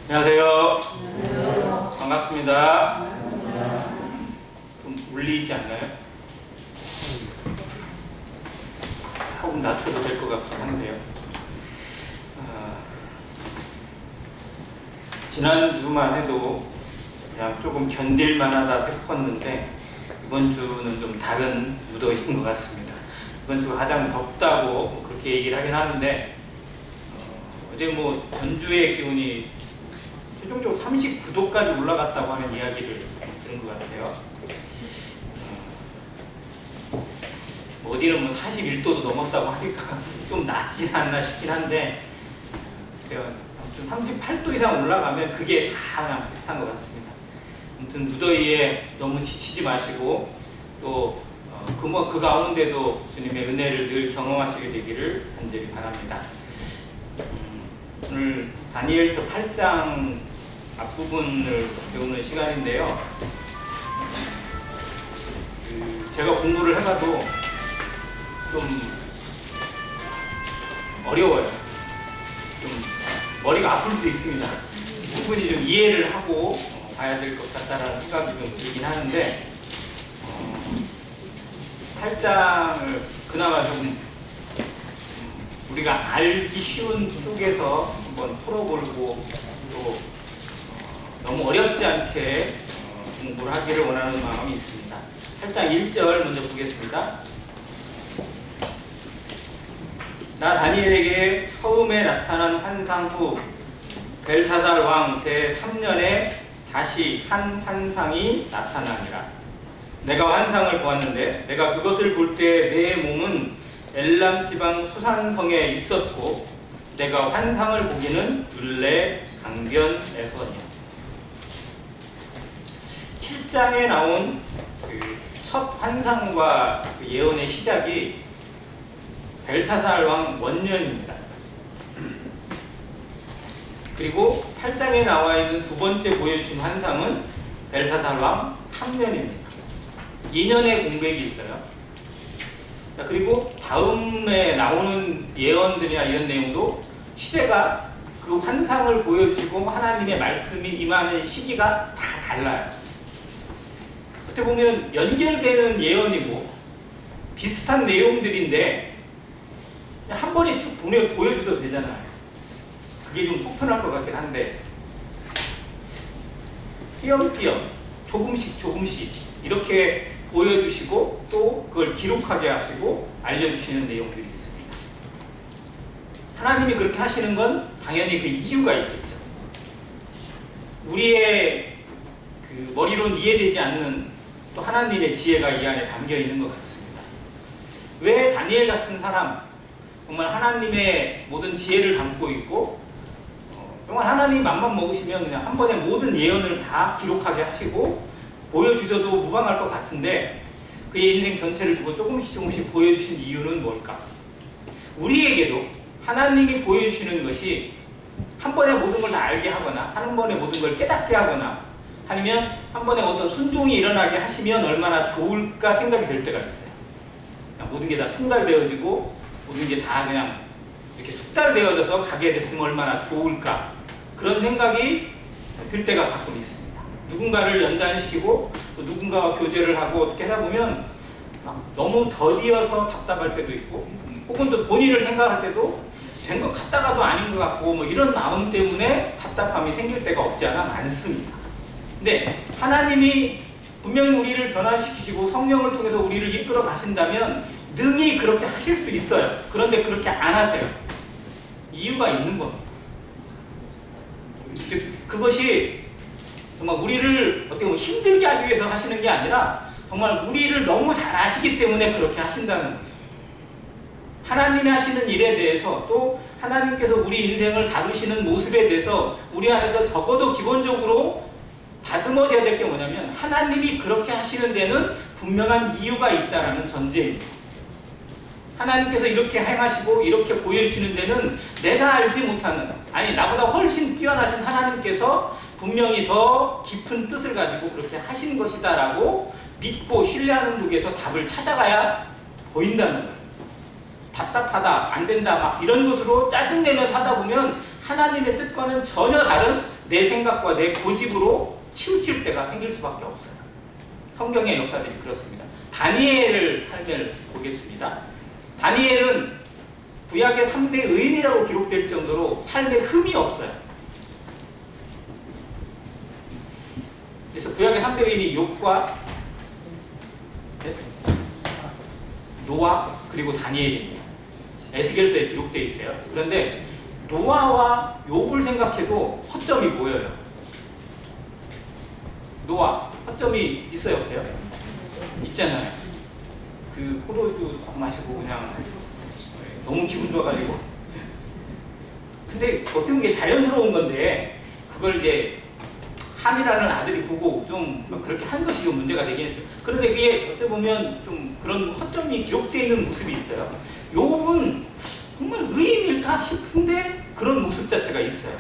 안녕하세요. 안녕하세요. 반갑습니다. 반갑습니다. 좀 울리지 않나요? 조금 낮춰도 될 것 같긴 한데요. 지난주만 해도 그냥 조금 견딜만하다 싶었는데 이번 주는 좀 다른 무더위인 것 같습니다. 이번 주 가장 덥다고 그렇게 얘기를 하긴 하는데 어제 뭐 전주의 기온이 최종적으로 39도까지 올라갔다고 하는 이야기를 들은 것 같아요. 어디는 뭐 41도도 넘었다고 하니까 좀 낫지 않나 싶긴 한데 제가 아무튼 38도 이상 올라가면 그게 다 그냥 비슷한 것 같습니다. 아무튼 무더위에 너무 지치지 마시고 또 그 가운데도 주님의 은혜를 늘 경험하시게 되기를 간절히 바랍니다. 오늘 다니엘서 8장 앞부분을 배우는 시간인데요. 제가 공부를 해봐도 좀 어려워요. 좀 머리가 아플 수 있습니다. 충분히 좀 이해를 하고 봐야 될 것 같다라는 생각이 좀 들긴 하는데 8장을 그나마 좀 우리가 알기 쉬운 쪽에서 한번 풀어보고 또 너무 어렵지 않게 공부를 하기를 원하는 마음이 있습니다. 8장 1절 먼저 보겠습니다. 나 다니엘에게 처음에 나타난 환상 후 벨사살 왕 제3년에 다시 한 환상이 나타나니라. 내가 환상을 보았는데 내가 그것을 볼 때 내 몸은 엘람 지방 수산성에 있었고 내가 환상을 보기는 율례 강변에서니라. 7장에 나온 그 첫 환상과 그 예언의 시작이 벨사살 왕 원년입니다. 그리고 8장에 나와 있는 두 번째 보여주신 환상은 벨사살 왕 3년입니다. 2년의 공백이 있어요. 그리고 다음에 나오는 예언들이나 이런 내용도 시대가 그 환상을 보여주고 하나님의 말씀이 임하는 시기가 다 달라요. 어떻게 보면 연결되는 예언이고 비슷한 내용들인데 한 번에 쭉 보여주셔도 되잖아요. 그게 좀 속편할 것 같긴 한데 띄엄띄엄 조금씩 이렇게 보여주시고 또 그걸 기록하게 하시고 알려주시는 내용들이 있습니다. 하나님이 그렇게 하시는 건 당연히 그 이유가 있겠죠. 우리의 그 머리로는 이해되지 않는 또 하나님의 지혜가 이 안에 담겨 있는 것 같습니다. 왜 다니엘 같은 사람, 정말 하나님의 모든 지혜를 담고 있고 정말 하나님 맘만 먹으시면 그냥 한 번에 모든 예언을 다 기록하게 하시고 보여주셔도 무방할 것 같은데 그의 인생 전체를 두고 조금씩 보여주신 이유는 뭘까? 우리에게도 하나님이 보여주시는 것이 한 번에 모든 걸 다 알게 하거나 한 번에 모든 걸 깨닫게 하거나 아니면 한 번에 어떤 순종이 일어나게 하시면 얼마나 좋을까 생각이 들 때가 있어요. 그냥 모든 게 다 통달되어지고 모든 게 다 그냥 이렇게 숙달되어져서 가게 됐으면 얼마나 좋을까 그런 생각이 들 때가 가끔 있습니다. 누군가를 연단시키고 또 누군가와 교제를 하고 어떻게 하다 보면 너무 더디어서 답답할 때도 있고 혹은 또 본인을 생각할 때도 된 것 같다가도 아닌 것 같고 뭐 이런 마음 때문에 답답함이 생길 때가 없지 않아 많습니다. 근데 하나님이 분명히 우리를 변화시키시고 성령을 통해서 우리를 이끌어 가신다면 능히 그렇게 하실 수 있어요. 그런데 그렇게 안 하세요. 이유가 있는 겁니다. 즉 그것이 정말 우리를 어떻게 보면 힘들게 하기 위해서 하시는 게 아니라 정말 우리를 너무 잘 아시기 때문에 그렇게 하신다는 거죠. 하나님이 하시는 일에 대해서 또 하나님께서 우리 인생을 다루시는 모습에 대해서 우리 안에서 적어도 기본적으로 다듬어져야 될 게 뭐냐면 하나님이 그렇게 하시는 데는 분명한 이유가 있다라는 전제입니다. 하나님께서 이렇게 행하시고 이렇게 보여주시는 데는 내가 알지 못하는 아니 나보다 훨씬 뛰어나신 하나님께서 분명히 더 깊은 뜻을 가지고 그렇게 하신 것이다 라고 믿고 신뢰하는 쪽에서 답을 찾아가야 보인다는 거예요. 답답하다, 안 된다 막 이런 것으로 짜증내면서 하다 보면 하나님의 뜻과는 전혀 다른 내 생각과 내 고집으로 치우칠 때가 생길 수밖에 없어요. 성경의 역사들이 그렇습니다. 다니엘을 삶을 보겠습니다. 다니엘은 구약의 3대 의인이라고 기록될 정도로 삶에 흠이 없어요. 그래서 구약의 3대 의인이 욥과 노아 그리고 다니엘입니다. 에스겔서에 기록되어 있어요. 그런데 노아와 욥을 생각해도 허점이 보여요. 노아 허점이 있어요, 없어요? 있잖아요. 그 포도주 마시고 그냥 너무 기분 좋아가지고. 근데 어떻게 보면 게 자연스러운 건데 그걸 이제 함이라는 아들이 보고 좀 그렇게 한 것이 좀 문제가 되긴 했죠. 그런데 그게 어떻게 보면 좀 그런 허점이 기록되어 있는 모습이 있어요. 욥은 정말 의인일까 싶은데 그런 모습 자체가 있어요.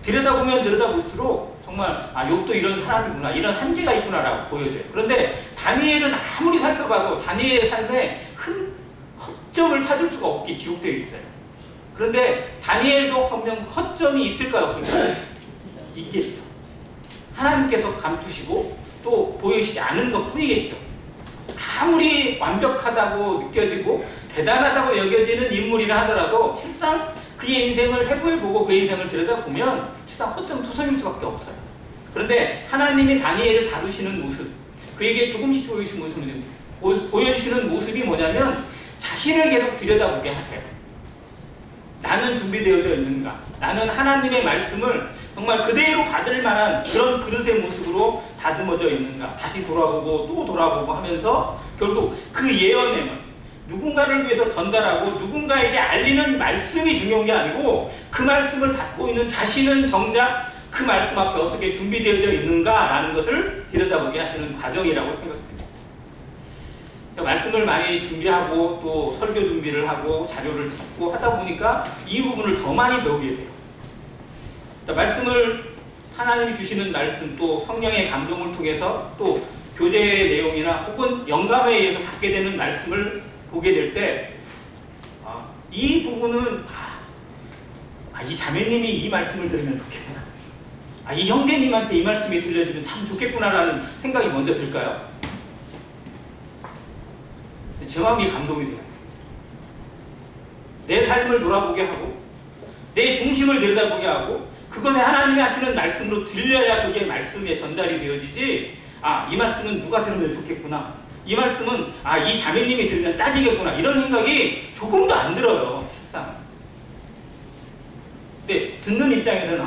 들여다보면 들여다볼수록 정말 욥도 이런 사람이구나, 이런 한계가 있구나라고 보여져요. 그런데 다니엘은 아무리 살펴봐도 다니엘의 삶에 큰 허점을 찾을 수가 없게 기록되어 있어요. 그런데 다니엘도 허점이 있을까요? 없을까요? 있겠죠. 하나님께서 감추시고 또 보여주시지 않은 것 뿐이겠죠. 아무리 완벽하다고 느껴지고 대단하다고 여겨지는 인물이라 하더라도 실상 그의 인생을 회부해보고 그의 인생을 들여다보면 실상 허점투성일 수밖에 없어요. 그런데 하나님이 다니엘을 다루시는 모습, 그에게 조금씩 보여주시는 모습이 뭐냐면 자신을 계속 들여다보게 하세요. 나는 준비되어져 있는가? 나는 하나님의 말씀을 정말 그대로 받을 만한 그런 그릇의 모습으로 다듬어져 있는가? 다시 돌아보고 또 돌아보고 하면서 결국 그 예언의 말씀, 누군가를 위해서 전달하고 누군가에게 알리는 말씀이 중요한 게 아니고 그 말씀을 받고 있는 자신은 정작 그 말씀 앞에 어떻게 준비되어져 있는가라는 것을 들여다보게 하시는 과정이라고 생각합니다. 말씀을 많이 준비하고 또 설교 준비를 하고 자료를 찾고 하다 보니까 이 부분을 더 많이 배우게 돼요. 말씀을 하나님이 주시는 말씀 또 성령의 감동을 통해서 또 교제의 내용이나 혹은 영감에 의해서 받게 되는 말씀을 보게 될 때 이 부분은 이 자매님이 이 말씀을 들으면 좋겠구나, 이 형제님한테 이 말씀이 들려주면 참 좋겠구나라는 생각이 먼저 들까요? 제 마음이 감동이 돼요. 내 삶을 돌아보게 하고 내 중심을 들여다보게 하고 그것에 하나님이 하시는 말씀으로 들려야 그게 말씀에 전달이 되어지지, 이 말씀은 누가 들으면 좋겠구나, 이 말씀은 이 자매님이 들으면 따지겠구나, 이런 생각이 조금도 안 들어요, 실상. 근데 듣는 입장에서는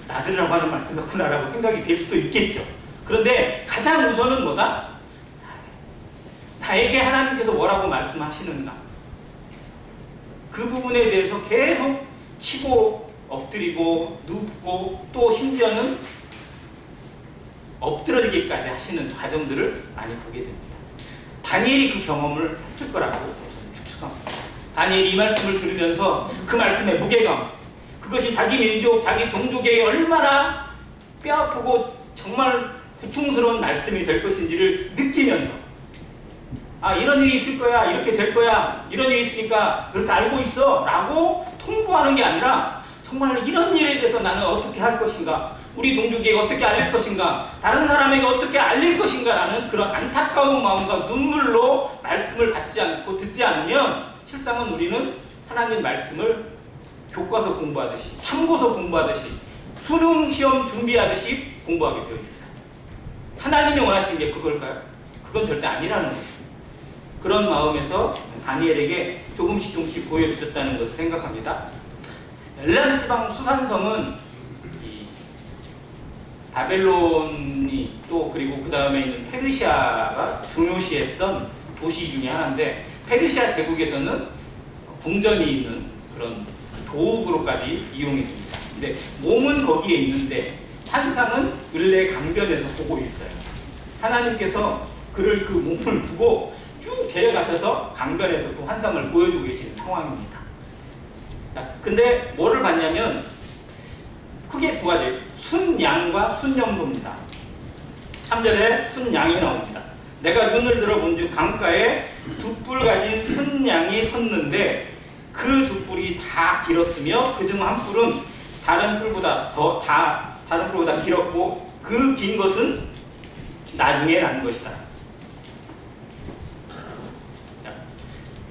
나 들으라고 하는 말씀 같구나라고 생각이 될 수도 있겠죠. 그런데 가장 우선은 뭐다? 나에게 하나님께서 뭐라고 말씀하시는가, 그 부분에 대해서 계속 치고 엎드리고 눕고 또 심지어는 엎드러지기까지 하시는 과정들을 많이 보게 됩니다. 다니엘이 그 경험을 했을 거라고 추측합니다. 다니엘이 이 말씀을 들으면서 그 말씀의 무게감, 그것이 자기 민족, 자기 동족에게 얼마나 뼈아프고 정말 고통스러운 말씀이 될 것인지를 느끼면서 이런 일이 있을 거야, 이렇게 될 거야, 이런 일이 있으니까 그렇게 알고 있어 라고 통보하는 게 아니라 정말 이런 일에 대해서 나는 어떻게 할 것인가, 우리 동족에게 어떻게 알릴 것인가, 다른 사람에게 어떻게 알릴 것인가 라는 그런 안타까운 마음과 눈물로 말씀을 받지 않고 듣지 않으면 실상은 우리는 하나님 말씀을 교과서 공부하듯이, 참고서 공부하듯이, 수능 시험 준비하듯이 공부하게 되어 있어요. 하나님이 원하시는 게 그걸까요? 그건 절대 아니라는 거죠. 그런 마음에서 다니엘에게 조금씩 보여주셨다는 것을 생각합니다. 엘람 지방 수산성은 이 바벨론이 또 그리고 그 다음에 있는 페르시아가 중요시했던 도시 중에 하나인데, 페르시아 제국에서는 궁전이 있는 그런 도읍으로까지 이용이 됩니다. 근데 몸은 거기에 있는데 환상은 을레 강변에서 보고 있어요. 하나님께서 그를 그 몸을 두고 쭉 데려가셔서 강변에서 그 환상을 보여주고 계시는 상황입니다. 근데 뭐를 봤냐면 크게 두 가지, 순양과 순염소입니다. 3절에 순양이 나옵니다. 내가 눈을 들어본즉 강가에 두 뿔 가진 순양이 섰는데 그 두 뿔이 다 길었으며 그중 한 뿔은 다른 뿔보다 다른 뿔보다 길었고 그 긴 것은 나중에 난 것이다. 자,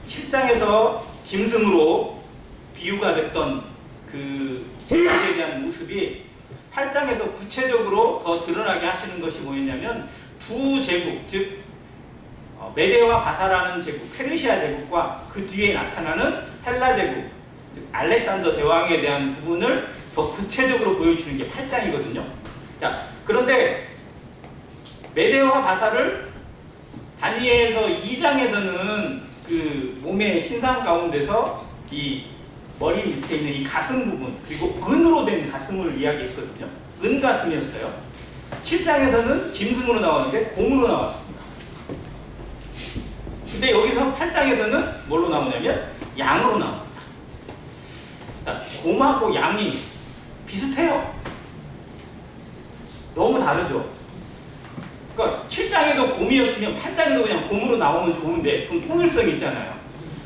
7장에서 짐승으로 비유가 됐던 그 제국에 대한 모습이 8장에서 구체적으로 더 드러나게 하시는 것이 뭐였냐면 두 제국, 즉 메데와 바사라는 제국, 페르시아 제국과 그 뒤에 나타나는 헬라 제국, 즉 알렉산더 대왕에 대한 부분을 더 구체적으로 보여주는 게 8장이거든요. 자, 그런데 메데와 바사를 다니엘서 2장에서는 그 몸의 신상 가운데서 이 머리 밑에 있는 이 가슴 부분, 그리고 은으로 된 가슴을 이야기했거든요. 은 가슴이었어요. 7장에서는 짐승으로 나왔는데 곰으로 나왔습니다. 근데 여기서 8장에서는 뭘로 나오냐면 양으로 나옵니다. 자, 곰하고 양이 비슷해요. 너무 다르죠. 그러니까 7장에도 곰이었으면 8장에도 그냥 곰으로 나오면 좋은데 그럼 통일성이 있잖아요.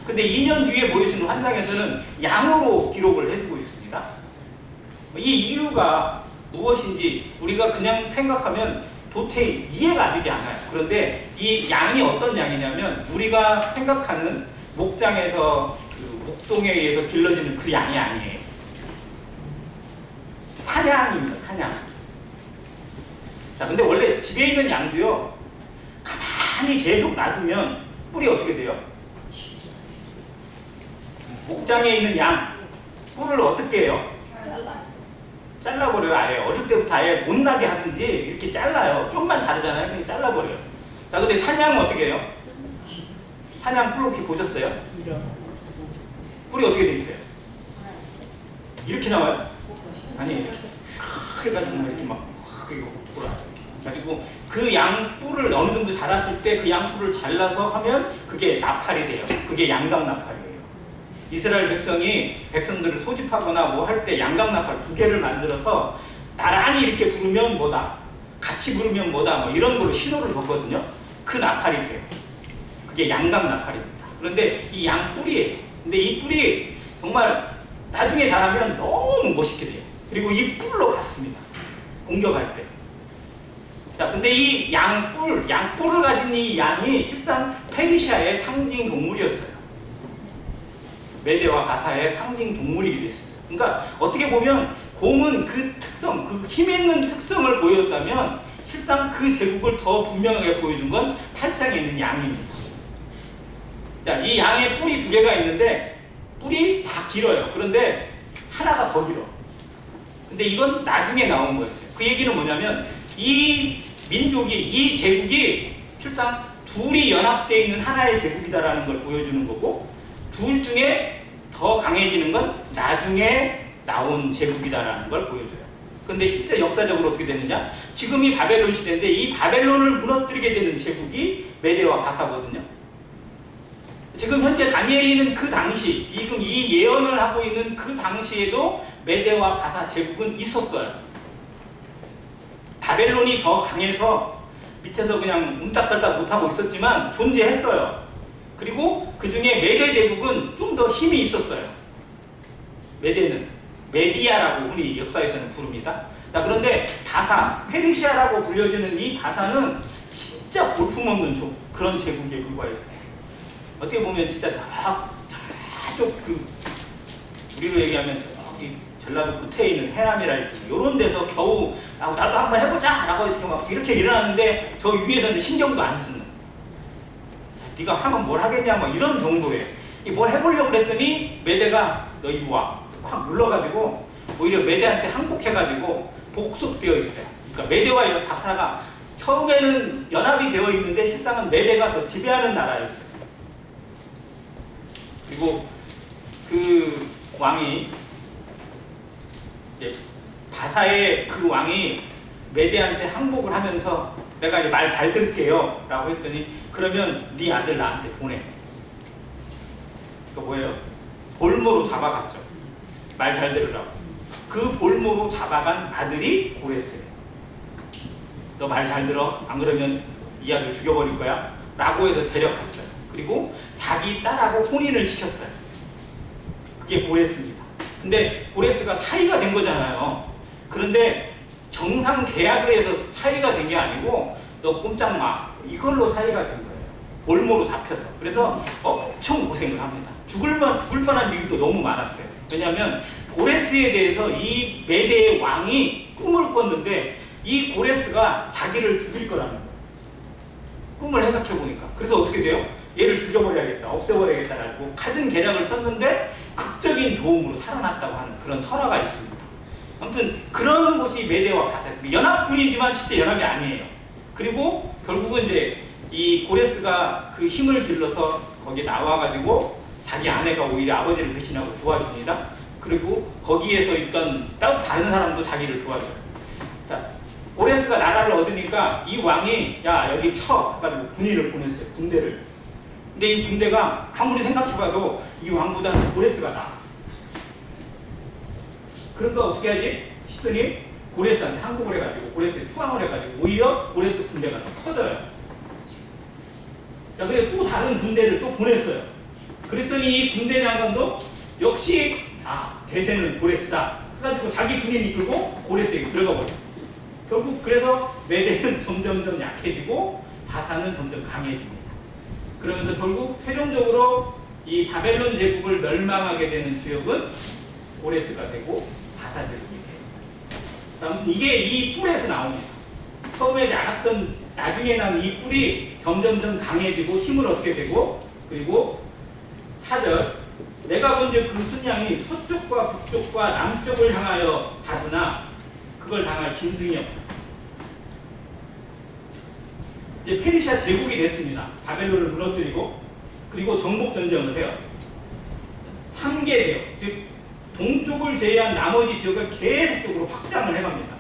근데 2년 뒤에 보여주는 환장에서는 양으로 기록을 해주고 있습니다. 이 이유가 무엇인지 우리가 그냥 생각하면 도저히 이해가 되지 않아요. 그런데 이 양이 어떤 양이냐면 우리가 생각하는 목장에서 그 목동에 의해서 길러지는 그 양이 아니에요. 사냥입니다. 사냥. 자, 근데 원래 집에 있는 양도요, 가만히 계속 놔두면 뿔이 어떻게 돼요? 목장에 있는 양, 뿔을 어떻게 해요? 잘라버려요. 아예 어릴 때부터 아예 못 나게 하든지 이렇게 잘라요. 좀만 다르잖아요. 그냥 잘라버려요. 자, 근데 사냥은 어떻게 해요? 사냥 뿔 혹시 보셨어요? 뿔이 어떻게 돼 있어요? 이렇게 나와요? 아니, 이렇게 슉 해가지고 이렇게 막 이거 돌아. 가지고 그 양뿔을 어느 정도 자랐을 때 그 양뿔을 잘라서 하면 그게 나팔이 돼요. 그게 양각 나팔이에요. 이스라엘 백성들을 소집하거나 뭐 할 때 양각 나팔 2개를 만들어서 나란히 이렇게 부르면 뭐다, 같이 부르면 뭐다, 뭐 이런 걸로 신호를 줬거든요. 그 나팔이 돼요. 그게 양각 나팔입니다. 그런데 이 양뿔이에요. 근데 이 뿔이 정말 나중에 자라면 너무 멋있게 돼요. 그리고 이 뿔로 받습니다. 공격할 때. 자, 근데 이 양뿔을 가진 이 양이 실상 페르시아의 상징 동물이었어요. 메데와 바사의 상징 동물이기도 했습니다. 그러니까 어떻게 보면 곰은 그 특성, 그 힘있는 특성을 보였다면 실상 그 제국을 더 분명하게 보여준 건 8장에 있는 양입니다. 자, 이 양의 뿔이 2개가 있는데 뿔이 다 길어요. 그런데 하나가 더 길어. 근데 이건 나중에 나온 거였어요. 그 얘기는 뭐냐면 이 민족이, 이 제국이 실상 둘이 연합되어 있는 하나의 제국이다라는 걸 보여주는 거고, 둘 중에 더 강해지는 건 나중에 나온 제국이다라는 걸 보여줘요. 근데 실제 역사적으로 어떻게 됐느냐? 지금이 바벨론 시대인데 이 바벨론을 무너뜨리게 되는 제국이 메데와 바사거든요. 지금 현재 다니엘이는 그 당시, 지금 이 예언을 하고 있는 그 당시에도 메데와 바사 제국은 있었어요. 바벨론이 더 강해서 밑에서 그냥 움딱달딱 못하고 있었지만 존재했어요. 그리고 그 중에 메데 제국은 좀 더 힘이 있었어요. 메데는 메디아라고 우리 역사에서는 부릅니다. 자, 그런데 바사, 페르시아라고 불려지는 이 바사는 진짜 볼품없는 그런 제국에 불과했어요. 어떻게 보면 진짜 저쪽 그 우리로 얘기하면 저기 전라도 끝에 있는 해남이랄지 이런 데서 겨우 나도 한번 해보자 라고 이렇게 일어나는데 저 위에서는 신경도 안 쓰는, 네가 하면 뭘 하겠냐 뭐 이런 정도예요. 뭘 해보려고 했더니 메데가 너 이리 와 확 눌러가지고 오히려 메데한테 항복해가지고 복속되어 있어요. 그러니까 메데와 이 바사가 처음에는 연합이 되어 있는데 실상은 메데가 더 지배하는 나라였어요. 그리고 그 왕이 바사의 그 왕이 메데한테 항복을 하면서 내가 이제 말 잘 들을게요 라고 했더니 그러면 네 아들 나한테 보내. 그러니까 뭐예요? 볼모로 잡아갔죠. 말 잘 들으라고. 그 볼모로 잡아간 아들이 고레스예요. 너 말 잘 들어? 안 그러면 이 아들 죽여버릴 거야 라고 해서 데려갔어요. 그리고 자기 딸하고 혼인을 시켰어요. 그게 고레스입니다. 근데 고레스가 사이가 된 거잖아요. 그런데 정상 계약을 해서 사이가 된 게 아니고 너 꼼짝 마 이걸로 사이가 된 거예요. 볼모로 잡혀서. 그래서 엄청 고생을 합니다. 죽을 뻔한 일도 너무 많았어요. 왜냐하면 고레스에 대해서 이 메대의 왕이 꿈을 꿨는데 이 고레스가 자기를 죽일 거라는 거예요. 꿈을 해석해 보니까. 그래서 어떻게 돼요? 얘를 죽여버려야겠다, 없애버려야겠다라고 갖은 계략을 썼는데 극적인 도움으로 살아났다고 하는 그런 설화가 있습니다. 아무튼 그런 곳이 메대와 바사였습니다. 연합군이지만 실제 연합이 아니에요. 그리고 결국은 이제 이 고레스가 그 힘을 길러서 거기에 나와가지고 자기 아내가 오히려 아버지를 배신하고 도와줍니다. 그리고 거기에서 있던 다른 사람도 자기를 도와줘요. 자, 고레스가 나라를 얻으니까 이 왕이 야 여기 쳐 해가지고 군인을 보냈어요. 군대를. 근데 이 군대가 아무리 생각해봐도 이 왕보다는 고레스가 나아. 그러니까 어떻게 하지? 싶더니 고레스한테 항복을 해가지고 고레스에 투항을 해가지고 오히려 고레스 군대가 더 커져요. 자, 그래 또 다른 군대를 또 보냈어요. 그랬더니 이 군대 장관도 역시 대세는 고레스다 해가지고 자기 군인 이끌고 고레스에게 들어가 버렸어요. 결국 그래서 메대는 점점점 약해지고 바사는 점점 강해집니다. 그러면서 결국 최종적으로 이 바벨론 제국을 멸망하게 되는 주역은 고레스가 되고 바사 제국이 돼요. 이게 이 뿔에서 나옵니다. 처음에 작았던 나중에 난 이 뿔이 점점점 강해지고 힘을 얻게 되고 그리고 4절 내가 본즉 그 순양이 서쪽과 북쪽과 남쪽을 향하여 가두나 그걸 당할 짐승이 없다. 이제 페르시아 제국이 됐습니다. 바벨론을 무너뜨리고 그리고 정복 전쟁을 해요. 3개 대역, 즉 동쪽을 제외한 나머지 지역을 계속적으로 확장을 해갑니다.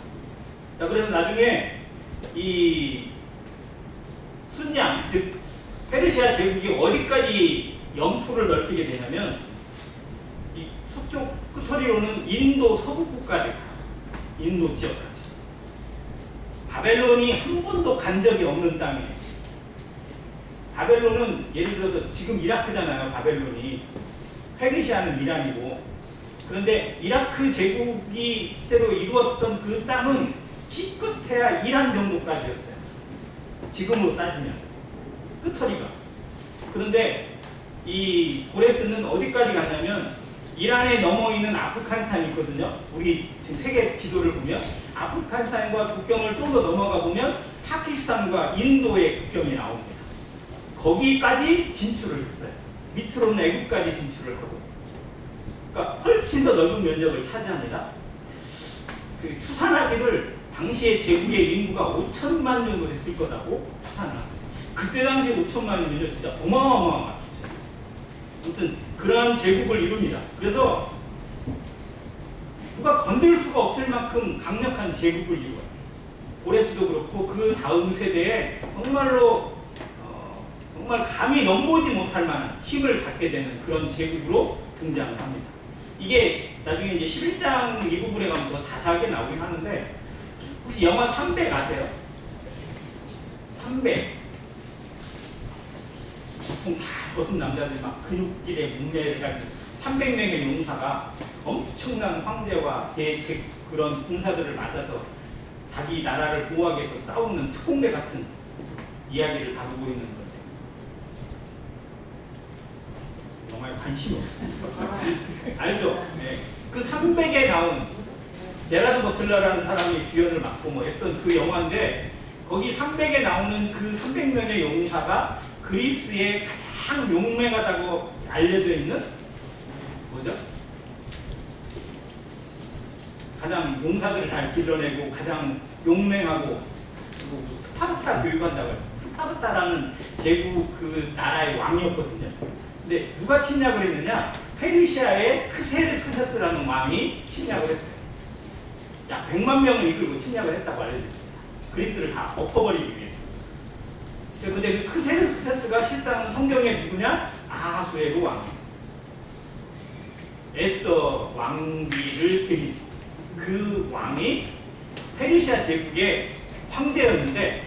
자, 그래서 나중에 이 순양, 즉 페르시아 제국이 어디까지 영토를 넓히게 되냐면 이 서쪽 끝처리로는 인도 서북부까지 가요. 인도 지역까지. 바벨론이 한 번도 간 적이 없는 땅이에요. 바벨론은 예를 들어서 지금 이라크잖아요. 바벨론이. 페르시아는 이란이고. 그런데 이라크 제국이 실제로 이루었던 그 땅은 기껏해야 이란 정도까지였어요. 지금으로 따지면. 끝처리가. 그런데 이 고레스는 어디까지 갔냐면 이란에 넘어 있는 아프가니스탄이 있거든요. 우리 지금 세계 지도를 보면 아프가니스탄과 국경을 좀 더 넘어가 보면 파키스탄과 인도의 국경이 나옵니다. 거기까지 진출을 했어요. 밑으로는 애국까지 진출을 하고. 그러니까 훨씬 더 넓은 면적을 차지합니다. 그 추산하기를 당시에 제국의 인구가 5천만 정도 됐을 거라고 추산을 합니다. 그때 당시 5천만이면요 진짜 어마어마한 숫자예요. 아무튼 그러한 제국을 이룹니다. 그래서 누가 건들 수가 없을 만큼 강력한 제국을 이루어요. 고레스도 그렇고 그 다음 세대에 정말로 정말 감히 넘보지 못할 만한 힘을 갖게 되는 그런 제국으로 등장을 합니다. 이게 나중에 이제 11장 이 부분에 가면 더 자세하게 나오긴 하는데 혹시 영화 300 아세요? 300 보통 다 벗은 남자들 막 근육질에 목매를 가지고 300명의 용사가 엄청난 황제와 대책 그런 군사들을 맞아서 자기 나라를 보호하기 위해서 싸우는 특공대 같은 이야기를 다루고 있는 건데 영화에 관심이 없어요. 알죠? 네. 그 300에 나온 제라드 버틀러라는 사람이 주연을 맡고 뭐 했던 그 영화인데 거기 300에 나오는 그 300명의 용사가 그리스의 가장 용맹하다고 알려져 있는 뭐죠? 가장 용사들을 잘 길러내고 가장 용맹하고 스파르타 교육한다고 해요. 스파르타라는 제국 그 나라의 왕이었거든요. 근데 누가 침략을 했느냐? 페르시아의 크세르크세스라는 왕이 침략을 했어요. 약 100만 명을 이끌고 침략을 했다고 알려져 있습니다. 그리스를 다 엎어버리기 위해서. 근데 그 크세르크세스가 실상 성경에 누구냐? 아하수에로 왕이에요. 에스더 왕비를 드린 그 왕이 페르시아 제국의 황제였는데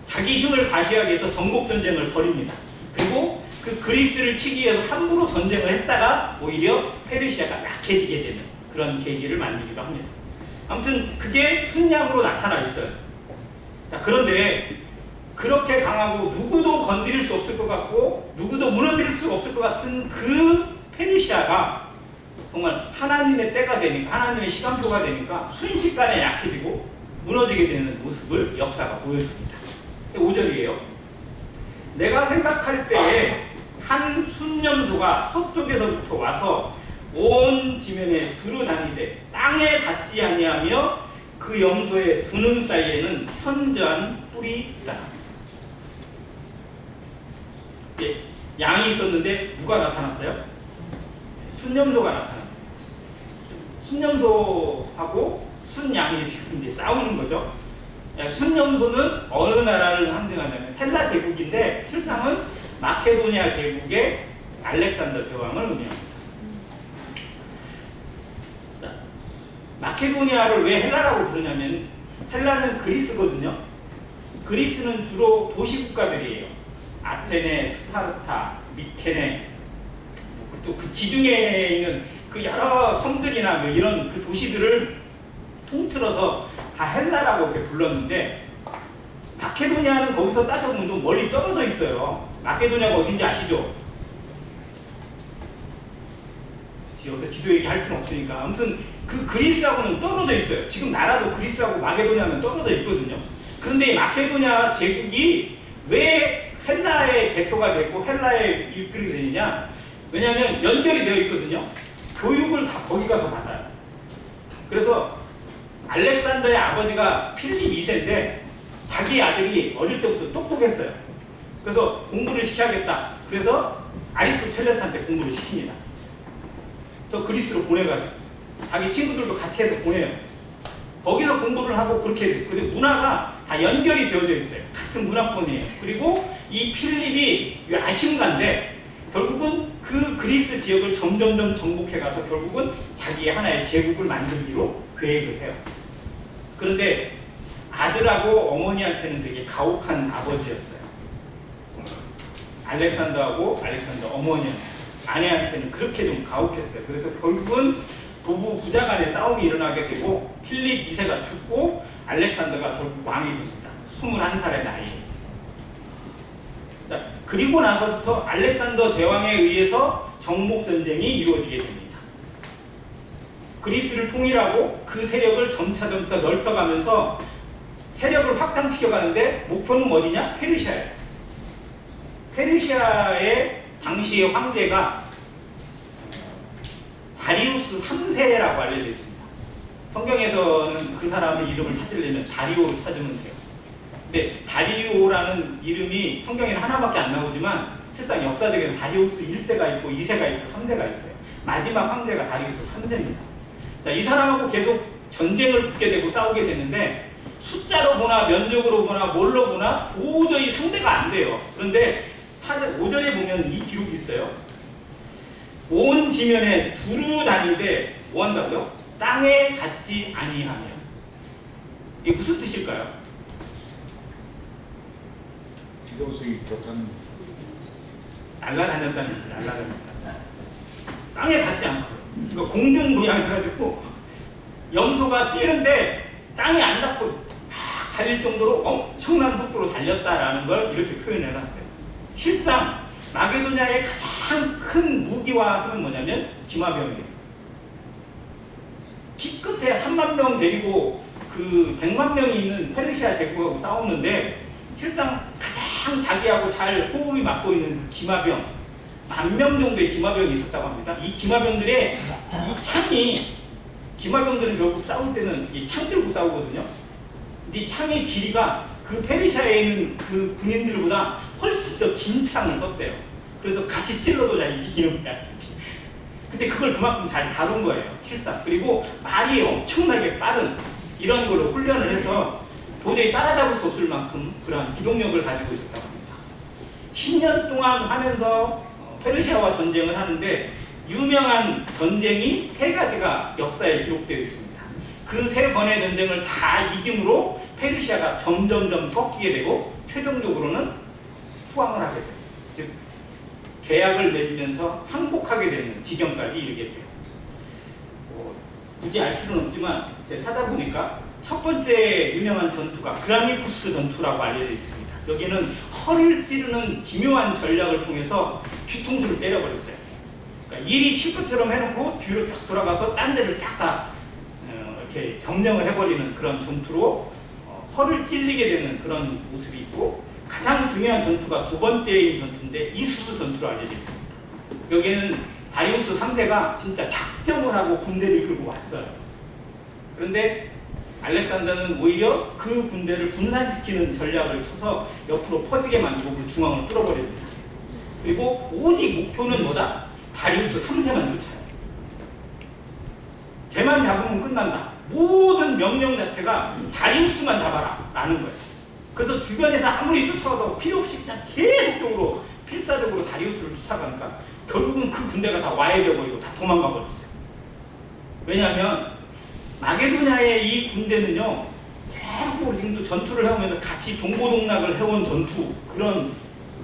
자기 힘을 과시하기 위해서 정복 전쟁을 벌입니다. 그리고 그 그리스를 치기 위해서 함부로 전쟁을 했다가 오히려 페르시아가 약해지게 되는 그런 계기를 만들기도 합니다. 아무튼 그게 순양으로 나타나 있어요. 자, 그런데 그렇게 강하고 누구도 건드릴 수 없을 것 같고 누구도 무너뜨릴 수 없을 것 같은 그 페르시아가 정말 하나님의 때가 되니까, 하나님의 시간표가 되니까 순식간에 약해지고 무너지게 되는 모습을 역사가 보여줍니다. 5절이에요. 내가 생각할 때에 한 순념소가 서쪽에서부터 와서 온 지면에 두루 다니되 땅에 닿지 아니하며 그 염소의 두 눈 사이에는 현저한 뿔이 있다. 예, 양이 있었는데 누가 나타났어요? 순념소가 나타났어요. 순념소하고 순양이 지금 이제 싸우는 거죠. 순념소는 어느 나라를 상징하냐면 헬라 제국인데 실상은 마케도니아 제국의 알렉산더 대왕을 의미합니다. 마케도니아를 왜 헬라라고 부르냐면 헬라는 그리스거든요. 그리스는 주로 도시 국가들이에요. 아테네, 스파르타, 미케네, 또 그 지중해에 있는 그 여러 섬들이나 뭐 이런 그 도시들을 통틀어서 다 헬라라고 이렇게 불렀는데, 마케도니아는 거기서 따져보면 좀 멀리 떨어져 있어요. 마케도니아가 어딘지 아시죠? 여기서 기도 얘기할 수는 없으니까. 아무튼 그 그리스하고는 떨어져 있어요. 지금 나라도 그리스하고 마케도니아는 떨어져 있거든요. 그런데 이 마케도니아 제국이 왜 헬라의 대표가 되고 헬라의 일꾼이 되느냐? 왜냐하면 연결이 되어 있거든요. 교육을 다 거기 가서 받아요. 그래서 알렉산더의 아버지가 필립 2세인데 자기 아들이 어릴 때부터 똑똑했어요. 그래서 공부를 시켜야겠다. 그래서 아리스토텔레스한테 공부를 시킵니다. 그래서 그리스로 보내가지고 자기 친구들도 같이 해서 보내요. 거기서 공부를 하고 그렇게. 근데 문화가 다 연결이 되어져 있어요. 같은 문화권이에요. 그리고 이 필립이 아신가인데 결국은 그 그리스 지역을 점점점 정복해가서 결국은 자기의 하나의 제국을 만들기로 계획을 해요. 그런데 아들하고 어머니한테는 되게 가혹한 아버지였어요. 알렉산더하고 알렉산더 어머니한테, 아내한테는 그렇게 좀 가혹했어요. 그래서 결국은 부부 부자 간의 싸움이 일어나게 되고 필립 2세가 죽고 알렉산더가 결국 왕이 됩니다. 21살의 나이에. 그리고 나서부터 알렉산더 대왕에 의해서 정복전쟁이 이루어지게 됩니다. 그리스를 통일하고 그 세력을 점차 넓혀가면서 세력을 확장시켜가는데 목표는 어디냐? 페르시아예요. 페르시아의 당시의 황제가 다리우스 3세라고 알려져 있습니다. 성경에서는 그 사람의 이름을 찾으려면 다리오로 찾으면 돼요. 근데 다리오라는 이름이 성경에는 하나밖에 안 나오지만 실상 역사적인 다리우스 1세가 있고 2세가 있고 3세가 있어요. 마지막 황제가 다리우스 3세입니다. 자, 이 사람하고 계속 전쟁을 붙게 되고 싸우게 되는데 숫자로 보나 면적으로 보나 뭘로 보나 도저히 상대가 안 돼요. 그런데 5절에 보면 이 기록이 있어요. 온 지면에 두루 다니되 뭐 한다고요? 땅에 닿지 아니하며. 이게 무슨 뜻일까요? 지도색이 그렇다는 날아다녔다는 거예요. 날아다녔다. 땅에 닿지 않고. 그러니까 공중 모양이가지고 염소가 뛰는데 땅에 안 닿고 막 달릴 정도로 엄청난 속도로 달렸다라는 걸 이렇게 표현해놨어요. 실상 마게도냐의 가장 큰 무기화는 뭐냐면 기마병이에요. 기끝에 3만 명 데리고 그 100만 명이 있는 페르시아 제국하고 싸우는데 실상 가장 자기하고 잘 호흡이 맞고 있는 그 기마병, 10,000명 정도의 기마병이 있었다고 합니다. 이 기마병들의 이 창이, 기마병들은 결국 싸울 때는 이 창 들고 싸우거든요. 근데 이 창의 길이가 그 페르시아에 있는 그 군인들보다 훨씬 더 긴 창을 썼대요. 그래서 같이 찔러도 잘 이기는 거야. 근데 그걸 그만큼 잘 다룬 거예요, 실상. 그리고 말이 엄청나게 빠른 이런 걸로 훈련을 해서 도저히 따라잡을 수 없을 만큼 그러한 기동력을 가지고 있었다고 합니다. 10년 동안 하면서 페르시아와 전쟁을 하는데 유명한 전쟁이 3가지가 역사에 기록되어 있습니다. 그 3번의 전쟁을 다 이김으로 페르시아가 점점점 꺾이게 되고 최종적으로는 투항을 하게 돼요. 즉 계약을 맺으면서 항복하게 되는 지경까지 이르게 돼요. 굳이 알 필요는 없지만 제가 찾아보니까 첫 번째 유명한 전투가 그라니쿠스 전투라고 알려져 있습니다. 여기는 허리를 찌르는 기묘한 전략을 통해서 뒤통수를 때려버렸어요. 그러니까 일이 칠것처럼 해놓고 뒤로 딱 돌아가서 딴 데를 싹 다 이렇게 점령을 해버리는 그런 전투로 허를 찔리게 되는 그런 모습이 있고, 가장 중요한 전투가 두 번째인 전투인데 이수스 전투로 알려져 있습니다. 여기에는 다리우스 3세가 진짜 작정을 하고 군대를 이끌고 왔어요. 그런데 알렉산더는 오히려 그 군대를 분산시키는 전략을 쳐서 옆으로 퍼지게 만들고 그 중앙을 뚫어버립니다. 그리고 오직 목표는 뭐다? 다리우스 3세만 쫓아요. 쟤만 잡으면 끝난다. 모든 명령 자체가 다리우스만 잡아라 라는 거예요. 그래서 주변에서 아무리 쫓아가도 필요 없이 그냥 계속적으로 필사적으로 다리우스를 쫓아가니까 결국은 그 군대가 다 와해되어버리고 다 도망가 버렸어요. 왜냐하면 마게도냐의 이 군대는요, 계속 지금도 전투를 해오면서 같이 동고동락을 해온 전투, 그런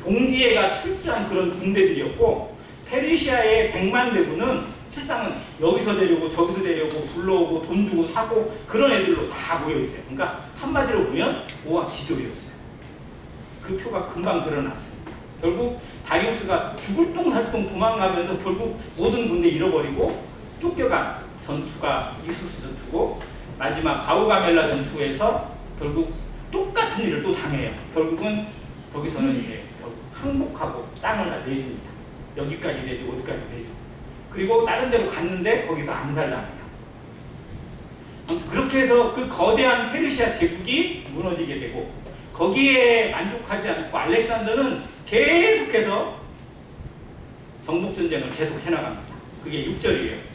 동지애가 철저한 그런 군대들이었고, 페르시아의 100만 대군은 실상은 여기서 데려오고 저기서 데려오고 불러오고 돈 주고 사고 그런 애들로 다 모여있어요. 그러니까 한마디로 보면 오합지졸이었어요. 그 표가 금방 드러났습니다. 결국 다리우스가 죽을 똥살똥 도망가면서 결국 모든 군대 잃어버리고 쫓겨간 전투가 이수스 전투고, 마지막 가우가멜라 전투에서 결국 똑같은 일을 또 당해요. 결국은 거기서는 이제 항복하고 땅을 다 내줍니다. 여기까지 내주고 어디까지 내주고, 그리고 다른 데로 갔는데 거기서 암살당해요. 그렇게 해서 그 거대한 페르시아 제국이 무너지게 되고, 거기에 만족하지 않고 알렉산더는 계속해서 정복전쟁을 계속 해나갑니다. 그게 6절이에요.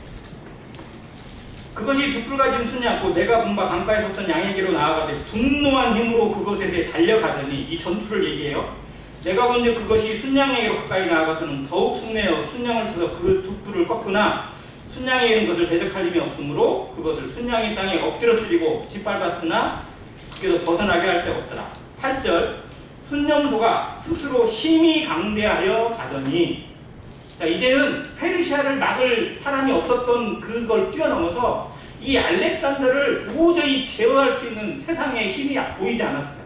그것이 두 뿔 가진 순양고 내가 본바 강가에 섰던 양에게로 나아가되 분노한 힘으로 그것에 대해 달려가더니, 이 전투를 얘기해요. 내가 본즉 그것이 순양에게로 가까이 나아가서는 더욱 순내어 순양을 쳐서 그 두 뿔을 꺾으나 순양에게는 그것을 대적할 힘이 없으므로 그것을 순양의 땅에 엎드러뜨리고 짓밟았으나 그게서 벗어나게 할 데가 없더라. 8절 순념소가 스스로 힘이 강대하여 가더니, 자, 이제는 페르시아를 막을 사람이 없었던 그걸 뛰어넘어서 이 알렉산더를 도저히 제어할 수 있는 세상의 힘이 보이지 않았어요.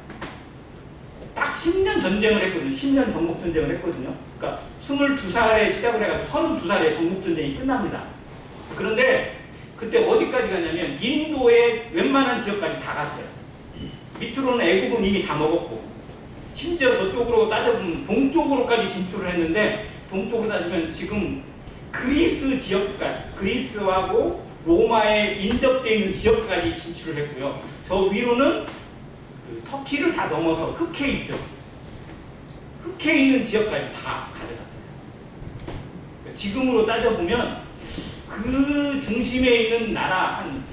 딱 10년 전쟁을 했거든요. 10년 정복전쟁을 했거든요. 그러니까 22살에 시작을 해가지고 32살에 정복전쟁이 끝납니다. 그런데 그때 어디까지 가냐면 인도의 웬만한 지역까지 다 갔어요. 밑으로는 애국은 이미 다 먹었고, 심지어 저쪽으로 따져보면 동쪽으로까지 진출을 했는데, 동쪽으로 따지면 지금 그리스 지역까지, 그리스하고 로마에 인접되어 있는 지역까지 진출을 했고요. 저 위로는 그 터키를 다 넘어서 흑해 있죠. 흑해 있는 지역까지 다 가져갔어요. 지금으로 따져보면 그 중심에 있는 나라 한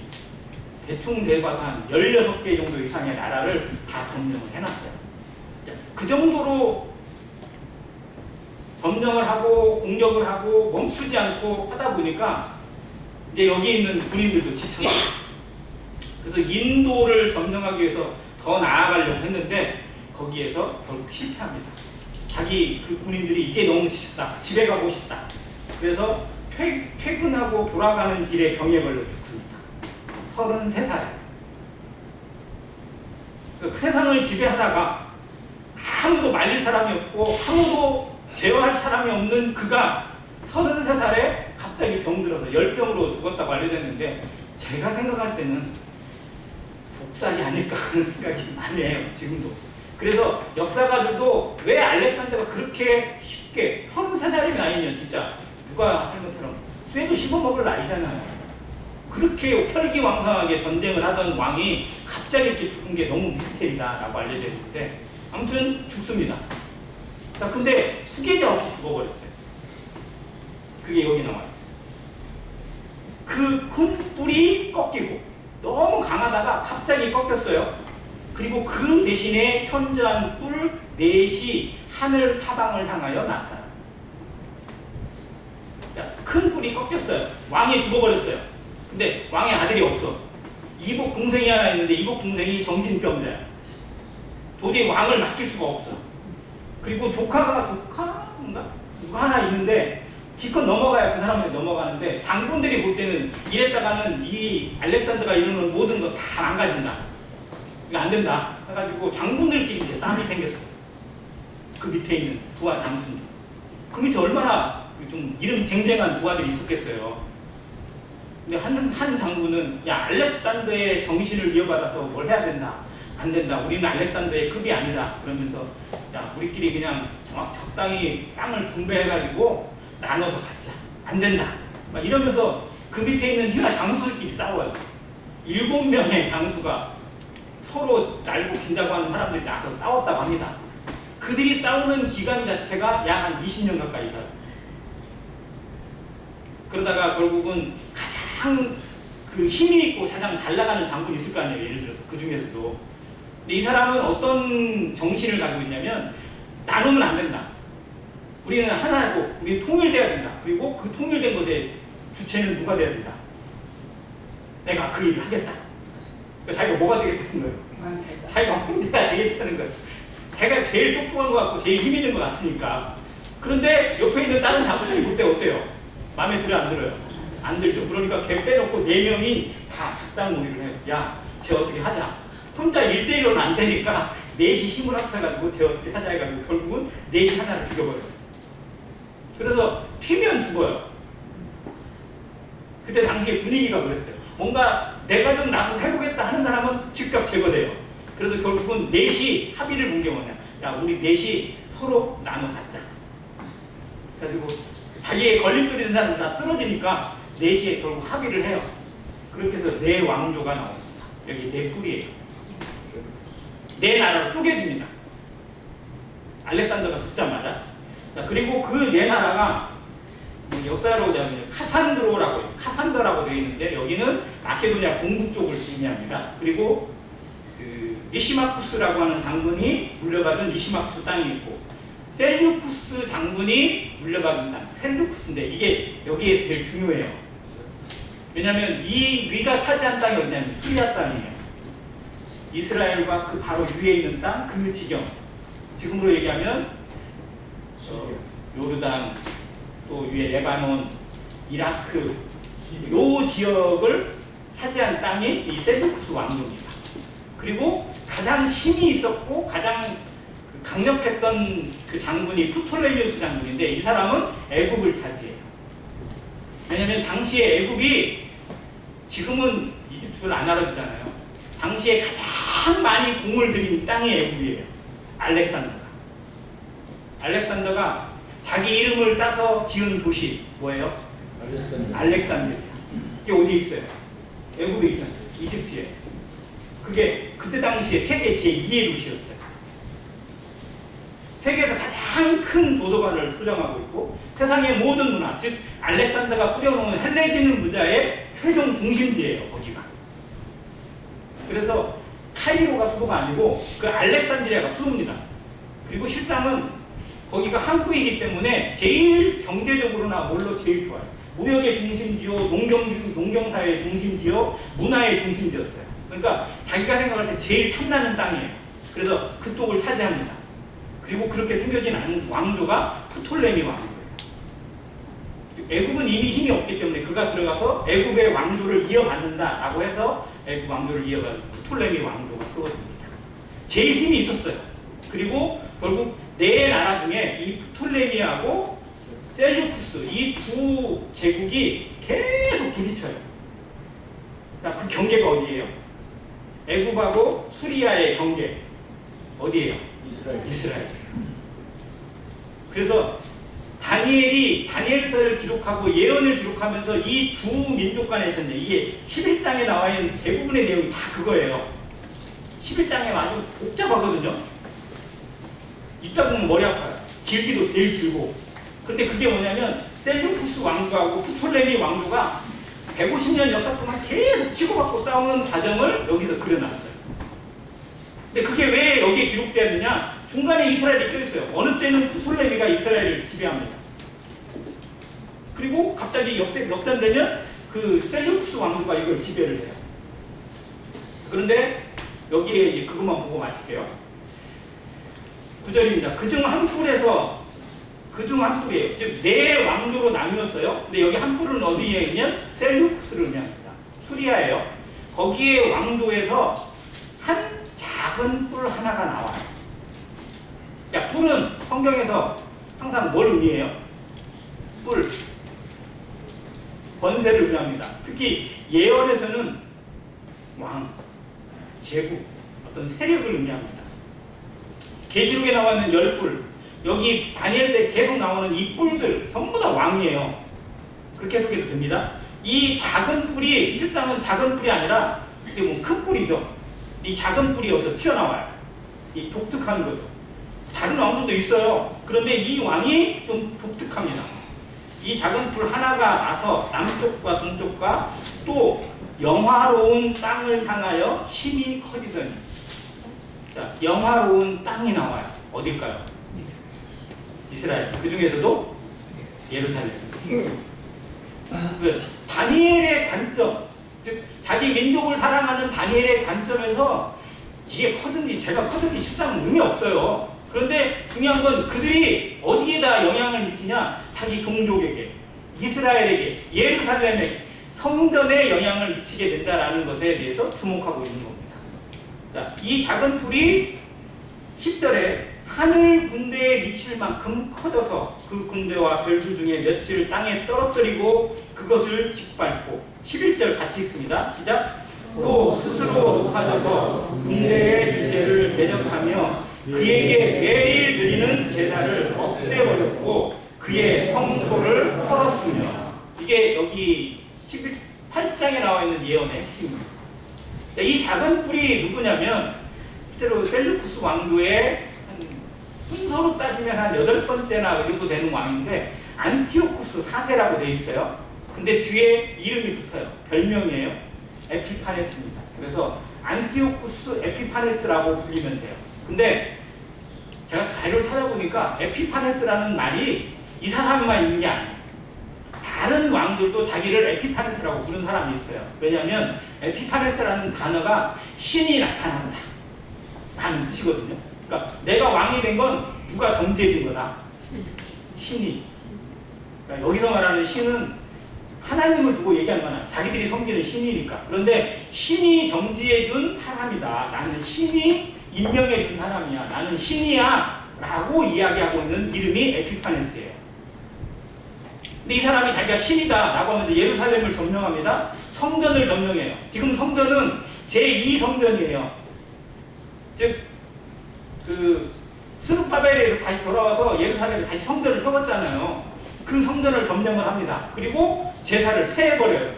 대충 대봐도 한 16개 정도 이상의 나라를 다 점령을 해놨어요. 그 정도로 점령을 하고 공격을 하고 멈추지 않고 하다 보니까 이제 여기 있는 군인들도 지쳐요. 그래서 인도를 점령하기 위해서 더 나아가려고 했는데 거기에서 결국 실패합니다. 자기 그 군인들이 이게 너무 지쳤다, 집에 가고 싶다. 그래서 퇴근하고 돌아가는 길에 병에 걸려 죽습니다. 33살에. 그 세상을 지배하다가 아무도 말릴 사람이 없고 아무도 제어할 사람이 없는 그가 33살에 갑자기 병들어서 열병으로 죽었다고 알려졌는데, 제가 생각할 때는 복살이 아닐까 하는 생각이 많이 해요. 지금도. 그래서 역사가들도 왜 알렉산더가 그렇게 쉽게 33살이 나이면 진짜 누가 할 것처럼 쇠도 씹어먹을 나이잖아요. 그렇게 혈기왕성하게 전쟁을 하던 왕이 갑자기 이렇게 죽은 게 너무 미스테리다라고 알려져 있는데, 아무튼 죽습니다. 자, 근데 후계자 없이 죽어버렸어요. 그게 여기 나와요. 그 큰 뿔이 꺾이고 너무 강하다가 갑자기 꺾였어요. 그리고 그 대신에 현저한 뿔 넷이 하늘 사방을 향하여 나타나. 큰 뿔이 꺾였어요. 왕이 죽어버렸어요. 근데 왕의 아들이 없어. 이복 동생이 하나 있는데 이복 동생이 정신병자야. 도저히 왕을 맡길 수가 없어. 그리고 조카가 누가 하나 있는데 기껏 넘어가야 그 사람한테 넘어가는데 장군들이 볼 때는 이랬다가는 이 알렉산더가 이루는 모든 거 다 망가진다. 이거 안 된다. 해가지고 장군들끼리 이제 싸움이 생겼어요. 그 밑에 있는 부하 장수들. 그 밑에 얼마나 좀 이름 쟁쟁한 부하들이 있었겠어요. 근데 한 장군은 야 알렉산더의 정신을 이어받아서 뭘 해야 된다. 안 된다. 우리는 알렉산더의 급이 아니다. 그러면서 야 우리끼리 그냥 적당히 땅을 분배해가지고 나눠서 갖자. 안 된다. 막 이러면서 그 밑에 있는 휘하 장수들끼리 싸워요. 7명의 장수가 서로 날고 긴다고 하는 사람들이 나서 싸웠다고 합니다. 그들이 싸우는 기간 자체가 약 한 20년 가까이 가요. 그러다가 결국은 가장 그 힘이 있고 가장 잘 나가는 장군이 있을 거 아니에요. 예를 들어서 그 중에서도. 근데 이 사람은 어떤 정신을 가지고 있냐면 나누면 안 된다. 우리는 하나고 우리 통일돼야 된다. 그리고 그 통일된 것의 주체는 누가 돼야 된다. 내가 그 일을 하겠다. 그러니까 자기가 뭐가 되겠다는 거예요. 자기가 혼자가 되겠다는 거예요. 자기가 제일 똑똑한 것 같고 제일 힘 있는 것 같으니까. 그런데 옆에 있는 다른 장수들이 볼 때 어때요? 마음에 들어요? 안 들어요? 안 들죠. 그러니까 걔 빼놓고 4명이 다 작당놀이를 해요. 야, 쟤 어떻게 하자. 혼자 1대1로는 안 되니까 넷이 힘을 합쳐가지고 쟤 어떻게 하자 해가지고 결국은 넷이 하나를 죽여버려요. 그래서 튀면 죽어요. 그때 당시에 분위기가 그랬어요. 뭔가 내가 좀 나서 해보겠다 하는 사람은 즉각 제거돼요. 그래서 결국은 넷이 합의를 본 게 뭐냐. 야, 우리 넷이 서로 나눠 갖자. 그래가지고 자기의 걸림돌이 있는 사람은 다 쓰러지니까 넷이 결국 합의를 해요. 그렇게 해서 네 왕조가 나옵니다. 여기 네 뿔이에요. 네 나라로 쪼개집니다. 알렉산더가 죽자마자. 그리고 그 네 나라가 역사로 보자면 카산드로라고 해요. 카산더라고 되어 있는데 여기는 마케도니아 동부 쪽을 의미합니다. 그리고 그 리시마쿠스라고 하는 장군이 물려받은 리시마쿠스 땅이 있고 셀루쿠스 장군이 물려받은 땅 셀루쿠스인데 이게 여기에서 제일 중요해요. 왜냐하면 이 위가 차지한 땅이 어디냐면 시리아 땅이에요. 이스라엘과 그 바로 위에 있는 땅 그 지경. 지금으로 얘기하면 요르단 또 위에 레바논, 이라크 요 지역을 차지한 땅이 이 셀루쿠스 왕조입니다. 그리고 가장 힘이 있었고 가장 강력했던 그 장군이 프톨레미우스 장군인데 이 사람은 애굽을 차지해요. 왜냐하면 당시에 애굽이 지금은 이집트를 안 알아주잖아요. 당시에 가장 많이 공을 들인 땅이 애굽이에요. 알렉산더가 자기 이름을 따서 지은 도시 뭐예요? 알렉산드리아. 이게 어디 있어요? 애굽에 있잖아요. 이집트에. 그게 그때 당시에 세계 제2의 도시였어요. 세계에서 가장 큰 도서관을 소장하고 있고 세상의 모든 문화, 즉 알렉산더가 뿌려놓은 헬레니즘 문화의 최종 중심지예요. 거기가. 그래서 카이로가 수도가 아니고 그 알렉산드리아가 수도입니다. 그리고 실상은 거기가 항구이기 때문에 제일 경제적으로나 뭘로 제일 좋아요. 무역의 중심지요, 농경사회의 중심지요, 문화의 중심지였어요. 그러니까 자기가 생각할 때 제일 탐나는 땅이에요. 그래서 그 쪽을 차지합니다. 그리고 그렇게 생겨진 왕조가 프톨레미 왕조예요. 애굽은 이미 힘이 없기 때문에 그가 들어가서 애굽의 왕조를 이어받는다라고 해서 애굽 왕조를 이어가는 프톨레미 왕조가 세워집니다. 제일 힘이 있었어요. 그리고 결국 네 나라 중에 이 프톨레미하고 셀루쿠스 이 두 제국이 계속 부딪혀요. 자, 그 경계가 어디예요? 애굽하고 수리아의 경계 어디예요? 이스라엘. 그래서 다니엘이 다니엘서를 기록하고 예언을 기록하면서 이 두 민족 간의 전쟁 이게 11장에 나와 있는 대부분의 내용이 다 그거예요. 11장에 아주 복잡하거든요. 읽다 보면 머리 아파요. 길기도 제일 길고. 근데 그게 뭐냐면 셀루쿠스 왕조하고 프톨레미 왕조가 150년 역사 동안 계속 치고받고 싸우는 과정을 여기서 그려놨어요. 근데 그게 왜 여기에 기록되었느냐? 중간에 이스라엘이 껴있어요. 어느 때는 프톨레미가 이스라엘을 지배합니다. 그리고 갑자기 역전되면 그 셀루쿠스 왕조가 이걸 지배를 해요. 그런데 여기에 그것만 보고 마칠게요. 9절입니다. 그중 한 뿔에서 그중 한 뿔이에요. 즉 네 왕조로 나뉘었어요. 근데 여기 한 뿔은 어디에 있냐면 셀루쿠스를 의미합니다. 수리아예요. 거기에 왕조에서 한 작은 뿔 하나가 나와요. 자, 뿔은 성경에서 항상 뭘 의미해요? 뿔. 권세를 의미합니다. 특히 예언에서는 왕, 제국, 어떤 세력을 의미합니다. 계시록에 나와 있는 10뿔, 여기 다니엘서에 계속 나오는 이 뿔들 전부 다 왕이에요. 그렇게 해석해도 됩니다. 이 작은 뿔이 실상은 작은 뿔이 아니라 이게 뭐 큰 뿔이죠. 이 작은 뿔이 여기서 튀어나와요. 이 독특한 거죠. 다른 왕들도 있어요. 그런데 이 왕이 좀 독특합니다. 이 작은 뿔 하나가 나서 남쪽과 동쪽과 또 영화로운 땅을 향하여 힘이 커지더니, 자, 영화로운 땅이 나와요. 어딜까요? 이스라엘. 그 중에서도 예루살렘. 다니엘의 관점, 즉 자기 민족을 사랑하는 다니엘의 관점에서 이게 커든지 제가 커든지 실상은 의미 없어요. 그런데 중요한 건 그들이 어디에다 영향을 미치냐? 자기 동족에게, 이스라엘에게, 예루살렘에게, 성전에 영향을 미치게 된다라는 것에 대해서 주목하고 있는 겁니다. 자, 이 작은 뿔이 10절에 하늘 군대에 미칠 만큼 커져서 그 군대와 별들 중에 몇을 땅에 떨어뜨리고 그것을 짓밟고, 11절 같이 읽습니다. 시작. 또 스스로 높아져서 군대의 주제를 대적하며 그에게 매일 드리는 제사를 없애버렸고 그의 성소를 헐었으며. 이게 여기 18장에 나와 있는 예언의 핵심입니다. 이 작은 뿔이 누구냐면 실제로 셀루쿠스 왕조의 순서로 따지면 한 8번째나 정도 되는 왕인데 안티오쿠스 4세라고 되어 있어요. 근데 뒤에 이름이 붙어요. 별명이에요. 에피파네스입니다. 그래서 안티오쿠스 에피파네스라고 불리면 돼요. 근데 제가 자료를 찾아보니까 에피파네스라는 말이 이 사람만 있는 게 아니에요. 다른 왕들도 자기를 에피파네스라고 부르는 사람이 있어요. 왜냐하면 에피파네스라는 단어가 신이 나타난다 라는 뜻이거든요. 그러니까 내가 왕이 된 건 누가 정지해 준 거다. 신이. 그러니까 여기서 말하는 신은 하나님을 두고 얘기하는 거나 자기들이 섬기는 신이니까. 그런데 신이 정지해 준 사람이다. 나는 신이 임명해 준 사람이야. 나는 신이야. 라고 이야기하고 있는 이름이 에피파네스예요. 근데 이 사람이 자기가 신이다 라고 하면서 예루살렘을 점령합니다. 성전을 점령해요. 지금 성전은 제2성전이에요. 즉 스룹바벨에서 다시 돌아와서 예루살렘에 다시 성전을 세웠잖아요. 그 성전을 점령을 합니다. 그리고 제사를 폐해버려요.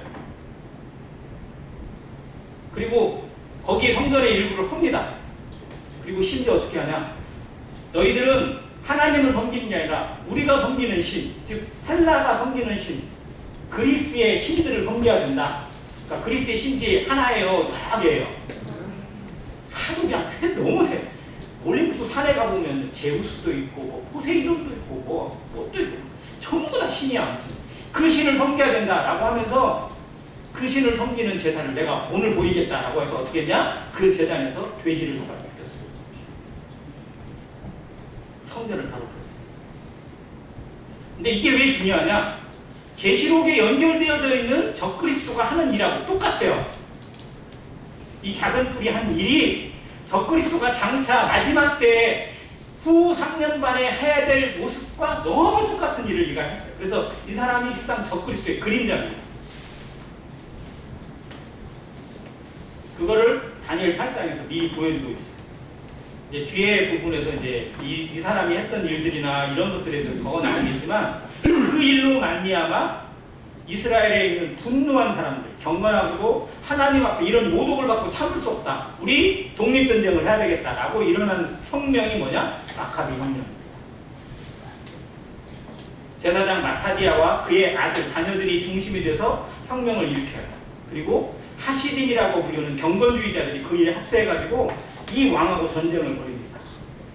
그리고 거기에 성전의 일부를 헙니다. 그리고 심지어 어떻게 하냐? 너희들은 하나님을 섬기는 게 아니라 우리가 섬기는 신, 즉 헬라가 섬기는 신, 그리스의 신들을 섬겨야 된다. 그러니까 그리스의 신들이 하나예요, 여러 개예요. 하도 그냥 너무 세. 올림푸스 산에 가보면 제우스도 있고 뭐 포세이돈도 있고 뭐또 있고 전부 다 신이야. 아무튼 그 신을 섬겨야 된다라고 하면서 그 신을 섬기는 제사를 내가 오늘 보이겠다라고 해서 어떻게 했냐? 그 제단에서 돼지를 도발했어요. 성전을 다독했어요. 근데 이게 왜 중요하냐? 계시록에 연결되어져 있는 적그리스도가 하는 일하고 똑같대요. 이 작은 뿔이 한 일이 적그리스도가 장차 마지막 때에 후 3년 반에 해야 될 모습과 너무 똑같은 일을 이가 했어요. 그래서 이 사람이 실상 적그리스도의 그림자입니다. 그거를 다니엘 8장에서 미리 보여주고 있어요. 이제 뒤에 부분에서 이제 이 사람이 했던 일들이나 이런 것들에 대해서 더 나누겠지만 그 일로 말미암아 이스라엘에 있는 분노한 사람들, 경건하고도 하나님 앞에 이런 모독을 받고 참을 수 없다. 우리 독립전쟁을 해야 되겠다라고 일어난 혁명이 뭐냐? 마카비 혁명입니다. 제사장 마타디아와 그의 아들, 자녀들이 중심이 돼서 혁명을 일으켜요. 그리고 하시딤이라고 부르는 경건주의자들이 그 일에 합세해가지고 이 왕하고 전쟁을 벌입니다.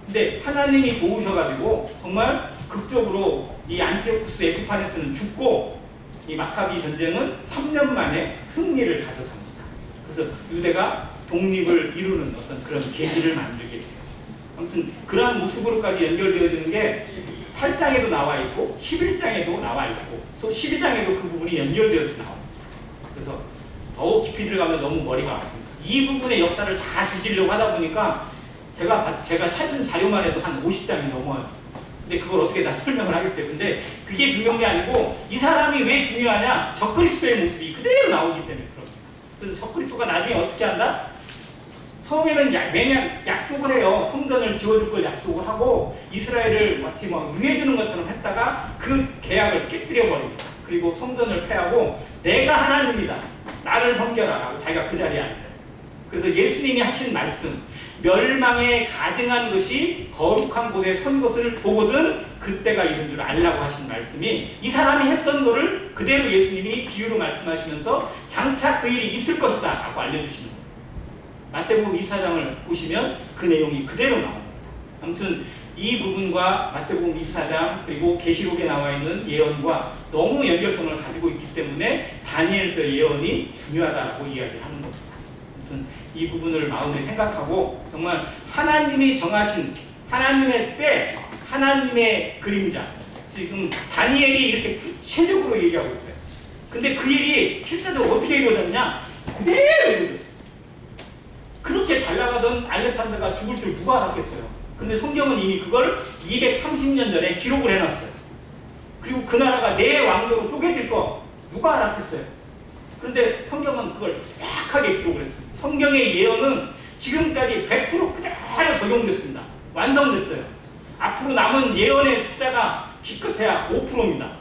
근데 하나님이 도우셔가지고 정말 극적으로 이 안티오쿠스 에피파네스는 죽고 이 마카비 전쟁은 3년 만에 승리를 가져갑니다. 그래서 유대가 독립을 이루는 어떤 그런 계기를 만들게 돼요. 아무튼 그러한 모습으로까지 연결되어지는 게 8장에도 나와 있고 11장에도 나와 있고 또 12장에도 그 부분이 연결되어서 나옵니다. 그래서 더욱 깊이 들어가면 너무 머리가 아픕니다. 이 부분의 역사를 다 뒤지려고 하다 보니까 제가 찾은 자료만 해도 한 50장이 넘어요. 근데 그걸 어떻게 다 설명을 하겠어요. 근데 그게 중요한 게 아니고 이 사람이 왜 중요하냐? 적그리스도의 모습이 그대로 나오기 때문에 그렇습니다. 그래서 적그리스도가 나중에 어떻게 한다? 처음에는 매년 약속을 해요. 성전을 지어줄 걸 약속을 하고 이스라엘을 마치 막 위해주는 것처럼 했다가 그 계약을 깨뜨려 버립니다. 그리고 성전을 폐하고 내가 하나님이다. 나를 섬겨라 라고 자기가 그 자리에 앉아요. 그래서 예수님이 하신 말씀, 멸망에 가증한 것이 거룩한 곳에 선 것을 보거든 그때가 이른 줄 알라고 하신 말씀이 이 사람이 했던 거를 그대로 예수님이 비유로 말씀하시면서 장차 그 일이 있을 것이다 라고 알려주시는 거예요. 마태복음 24장을 보시면 그 내용이 그대로 나옵니다. 아무튼 이 부분과 마태복음 24장 그리고 계시록에 나와 있는 예언과 너무 연결성을 가지고 있기 때문에 다니엘서의 예언이 중요하다고 이야기를 하는 겁니다. 아무튼 이 부분을 마음에 생각하고 정말 하나님이 정하신 하나님의 때, 하나님의 그림자, 지금 다니엘이 이렇게 구체적으로 얘기하고 있어요. 근데 그 일이 실제로 어떻게 이루어졌냐? 그대로 이루어졌어요. 그렇게 잘 나가던 알렉산더가 죽을 줄 누가 알았겠어요. 근데 성경은 이미 그걸 230년 전에 기록을 해놨어요. 그리고 그 나라가 내 왕조로 쪼개질 거 누가 알았겠어요. 그런데 성경은 그걸 정확하게 기록을 했습니다. 성경의 예언은 지금까지 100% 그대로 적용됐습니다. 완성됐어요. 앞으로 남은 예언의 숫자가 기껏해야 5%입니다.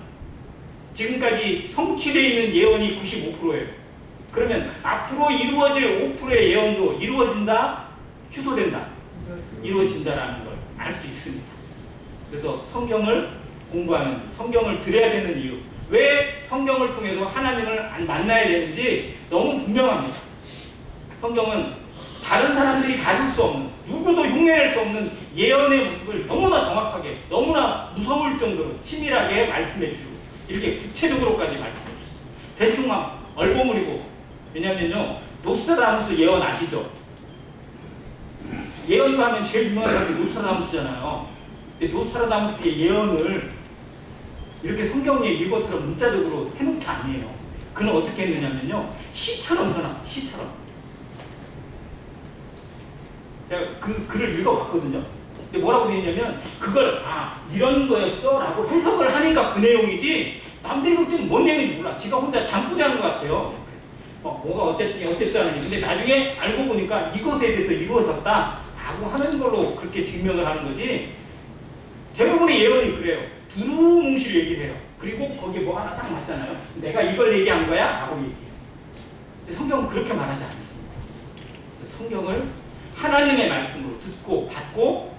지금까지 성취되어 있는 예언이 95%예요. 그러면 앞으로 이루어질 5%의 예언도 이루어진다, 취소된다, 이루어진다라는 걸 알 수 있습니다. 그래서 성경을 공부하는, 성경을 들어야 되는 이유, 왜 성경을 통해서 하나님을 만나야 되는지 너무 분명합니다. 성경은 다른 사람들이 다룰 수 없는, 누구도 흉내낼 수 없는 예언의 모습을 너무나 정확하게, 너무나 무서울 정도로 치밀하게 말씀해 주시고 이렇게 구체적으로까지 말씀해 주셨어요. 대충 막 얼버무리고. 왜냐면요, 노스트라다무스 예언 아시죠? 예언가 하면 제일 유명한 사람이 노스트라다무스잖아요. 근데 노스트라다무스의 예언을 이렇게 성경에 이것처럼 문자적으로 해놓은 게 아니에요. 그는 어떻게 했느냐면요, 시처럼 써놨어요. 시처럼. 제가 그 글을 읽어봤거든요. 근데 뭐라고 되어 있냐면 그걸 이런 거였어 라고 해석을 하니까 그 내용이지 남들이 볼 때는 뭔 내용인지 몰라. 지가 혼자 잠꼬대하는 것 같아요. 뭐가 어땠어 하는지. 근데 나중에 알고 보니까 이것에 대해서 이루어졌다 라고 하는 걸로 그렇게 증명을 하는 거지. 대부분의 예언이 그래요. 두루뭉실 얘기를 해요. 그리고 거기에 뭐 하나 딱 맞잖아요. 내가 이걸 얘기한 거야 라고 얘기해요. 근데 성경은 그렇게 말하지 않습니다. 성경을 하나님의 말씀으로 듣고 받고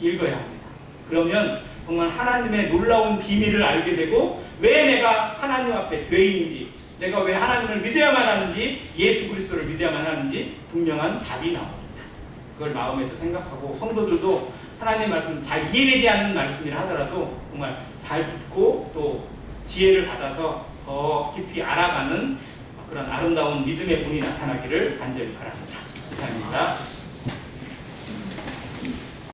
읽어야 합니다. 그러면 정말 하나님의 놀라운 비밀을 알게 되고 왜 내가 하나님 앞에 죄인인지, 내가 왜 하나님을 믿어야만 하는지, 예수 그리스도를 믿어야만 하는지 분명한 답이 나옵니다. 그걸 마음에서 생각하고 성도들도 하나님의 말씀 잘 이해되지 않는 말씀이라 하더라도 정말 잘 듣고 또 지혜를 받아서 더 깊이 알아가는 그런 아름다운 믿음의 분이 나타나기를 간절히 바랍니다. 감사합니다.